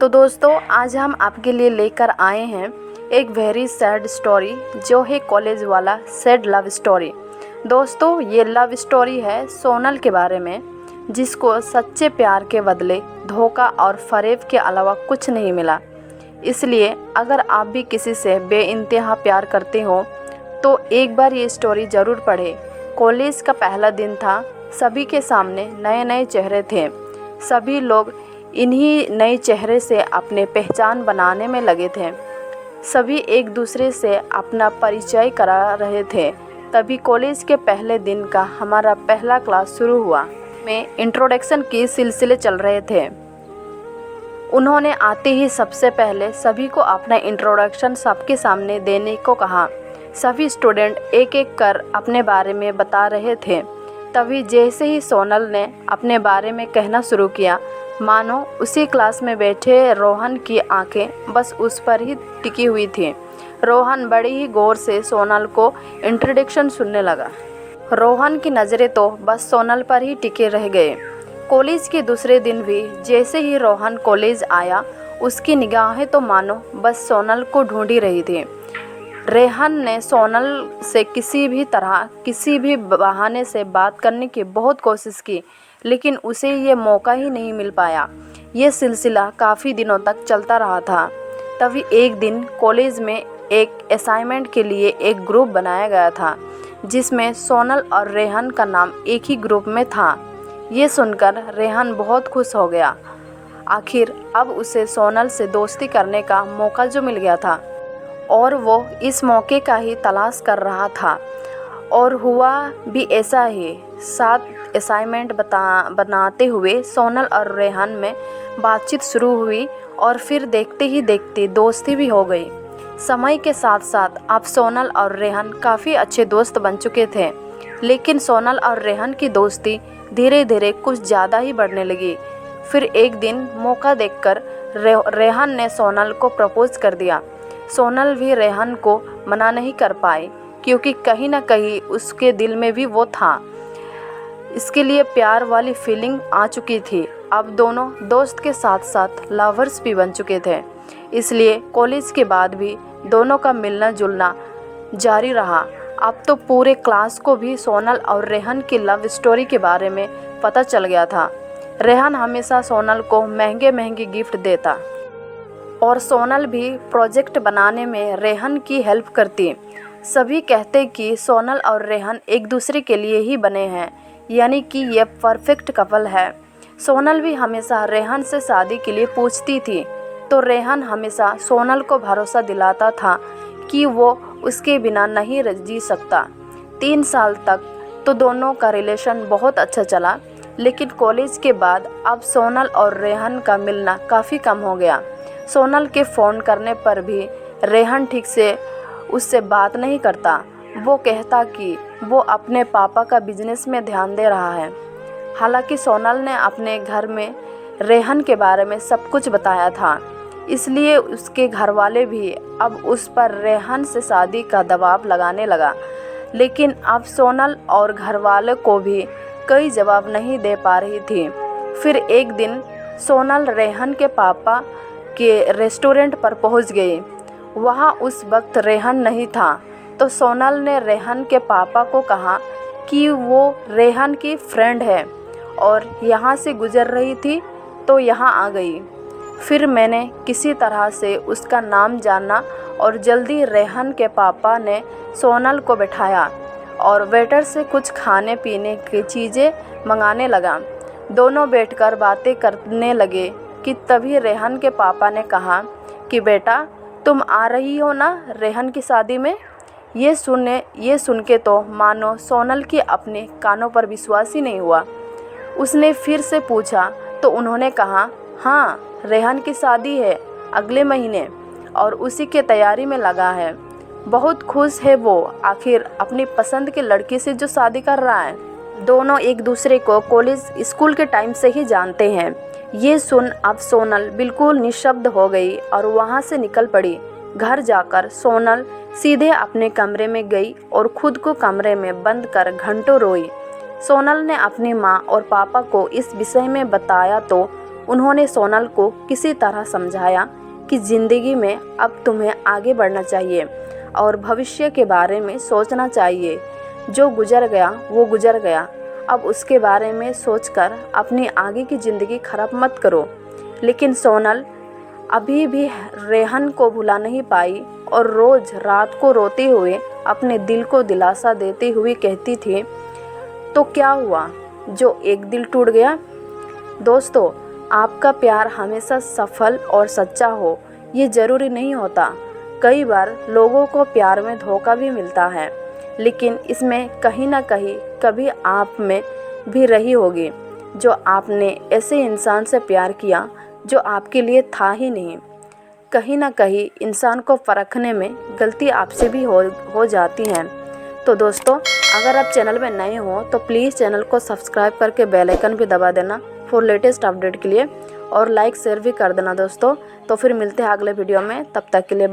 तो दोस्तों आज हम आपके लिए लेकर आए हैं एक वेरी सैड स्टोरी जो है कॉलेज वाला सैड लव स्टोरी। दोस्तों ये लव स्टोरी है सोनल के बारे में, जिसको सच्चे प्यार के बदले धोखा और फरेब के अलावा कुछ नहीं मिला। इसलिए अगर आप भी किसी से बेइंतहा प्यार करते हो तो एक बार ये स्टोरी ज़रूर पढ़ें। कॉलेज का पहला दिन था, सभी के सामने नए नए चेहरे थे। सभी लोग इन्हीं नए चेहरे से अपने पहचान बनाने में लगे थे। सभी एक दूसरे से अपना परिचय करा रहे थे। तभी कॉलेज के पहले दिन का हमारा पहला क्लास शुरू हुआ। में इंट्रोडक्शन की सिलसिले चल रहे थे। उन्होंने आते ही सबसे पहले सभी को अपना इंट्रोडक्शन सबके सामने देने को कहा। सभी स्टूडेंट एक एक कर अपने बारे में बता रहे थे। तभी जैसे ही सोनल ने अपने बारे में कहना शुरू किया, मानो उसी क्लास में बैठे रोहन की आंखें बस उस पर ही टिकी हुई थीं। रोहन बड़े ही गौर से सोनल को इंट्रोडक्शन सुनने लगा। रोहन की नज़रें तो बस सोनल पर ही टिके रह गए। कॉलेज के दूसरे दिन भी जैसे ही रोहन कॉलेज आया, उसकी निगाहें तो मानो बस सोनल को ढूंढी रही थी। रेहान ने सोनल से किसी भी तरह किसी भी बहाने से बात करने की बहुत कोशिश की, लेकिन उसे ये मौका ही नहीं मिल पाया। ये सिलसिला काफ़ी दिनों तक चलता रहा था। तभी एक दिन कॉलेज में एक असाइनमेंट के लिए एक ग्रुप बनाया गया था, जिसमें सोनल और रेहान का नाम एक ही ग्रुप में था। ये सुनकर रेहान बहुत खुश हो गया। आखिर अब उसे सोनल से दोस्ती करने का मौका जो मिल गया था और वो इस मौके का ही तलाश कर रहा था। और हुआ भी ऐसा ही। साथ असाइनमेंट बनाते हुए सोनल और रेहान में बातचीत शुरू हुई और फिर देखते ही देखते दोस्ती भी हो गई। समय के साथ साथ अब सोनल और रेहान काफ़ी अच्छे दोस्त बन चुके थे। लेकिन सोनल और रेहान की दोस्ती धीरे धीरे कुछ ज़्यादा ही बढ़ने लगी। फिर एक दिन मौका देखकर रेहान ने सोनल को प्रपोज कर दिया। सोनल भी रेहान को मना नहीं कर पाई, क्योंकि कहीं ना कहीं उसके दिल में भी वो था। इसके लिए प्यार वाली फीलिंग आ चुकी थी। अब दोनों दोस्त के साथ साथ लवर्स भी बन चुके थे। इसलिए कॉलेज के बाद भी दोनों का मिलना जुलना जारी रहा। अब तो पूरे क्लास को भी सोनल और रेहान की लव स्टोरी के बारे में पता चल गया था। रेहान हमेशा सोनल को महंगे महंगे गिफ्ट देता और सोनल भी प्रोजेक्ट बनाने में रेहान की हेल्प करती। सभी कहते कि सोनल और रेहान एक दूसरे के लिए ही बने हैं, यानी कि ये परफेक्ट कपल है। सोनल भी हमेशा रेहान से शादी के लिए पूछती थी, तो रेहान हमेशा सोनल को भरोसा दिलाता था कि वो उसके बिना नहीं जी सकता। 3 साल तक तो दोनों का रिलेशन बहुत अच्छा चला, लेकिन कॉलेज के बाद अब सोनल और रेहान का मिलना काफ़ी कम हो गया। सोनल के फ़ोन करने पर भी रेहान ठीक से उससे बात नहीं करता। वो कहता कि वो अपने पापा का बिजनेस में ध्यान दे रहा है। हालांकि सोनल ने अपने घर में रेहान के बारे में सब कुछ बताया था, इसलिए उसके घर वाले भी अब उस पर रेहान से शादी का दबाव लगाने लगा। लेकिन अब सोनल और घर वाले को भी कोई जवाब नहीं दे पा रही थी। फिर एक दिन सोनल रेहान के पापा के रेस्टोरेंट पर पहुंच गई। वहां उस वक्त रेहान नहीं था, तो सोनल ने रेहान के पापा को कहा कि वो रेहान की फ्रेंड है और यहाँ से गुजर रही थी, तो यहाँ आ गई। फिर मैंने किसी तरह से उसका नाम जाना और जल्दी रेहान के पापा ने सोनल को बैठाया और वेटर से कुछ खाने पीने की चीज़ें मंगाने लगा। दोनों बैठकर बातें करने लगे कि तभी रेहान के पापा ने कहा कि बेटा, तुम आ रही हो ना रेहान की शादी में। ये सुन के तो मानो सोनल के अपने कानों पर विश्वास ही नहीं हुआ। उसने फिर से पूछा तो उन्होंने कहा, हाँ, रेहान की शादी है अगले महीने और उसी के तैयारी में लगा है। बहुत खुश है वो, आखिर अपनी पसंद के लड़की से जो शादी कर रहा है। दोनों एक दूसरे को कॉलेज स्कूल के टाइम से ही जानते हैं। ये सुन अब सोनल बिल्कुल निशब्द हो गई और वहाँ से निकल पड़ी। घर जाकर सोनल सीधे अपने कमरे में गई और खुद को कमरे में बंद कर घंटों रोई। सोनल ने अपनी माँ और पापा को इस विषय में बताया तो उन्होंने सोनल को किसी तरह समझाया कि ज़िंदगी में अब तुम्हें आगे बढ़ना चाहिए और भविष्य के बारे में सोचना चाहिए। जो गुजर गया वो गुजर गया, अब उसके बारे में सोचकर अपनी आगे की ज़िंदगी खराब मत करो। लेकिन सोनल अभी भी रेहन को भुला नहीं पाई और रोज़ रात को रोते हुए अपने दिल को दिलासा देते हुए कहती थी, तो क्या हुआ जो एक दिल टूट गया। दोस्तों, आपका प्यार हमेशा सफल और सच्चा हो ये ज़रूरी नहीं होता। कई बार लोगों को प्यार में धोखा भी मिलता है, लेकिन इसमें कहीं ना कहीं कभी आप में भी रही होगी जो आपने ऐसे इंसान से प्यार किया जो आपके लिए था ही नहीं। कहीं ना कहीं इंसान को परखने में गलती आपसे भी हो जाती है। तो दोस्तों, अगर आप चैनल में नए हो तो प्लीज़ चैनल को सब्सक्राइब करके बेल आइकन भी दबा देना फॉर लेटेस्ट अपडेट के लिए, और लाइक शेयर भी कर देना दोस्तों। तो फिर मिलते हैं अगले वीडियो में, तब तक के लिए बाय।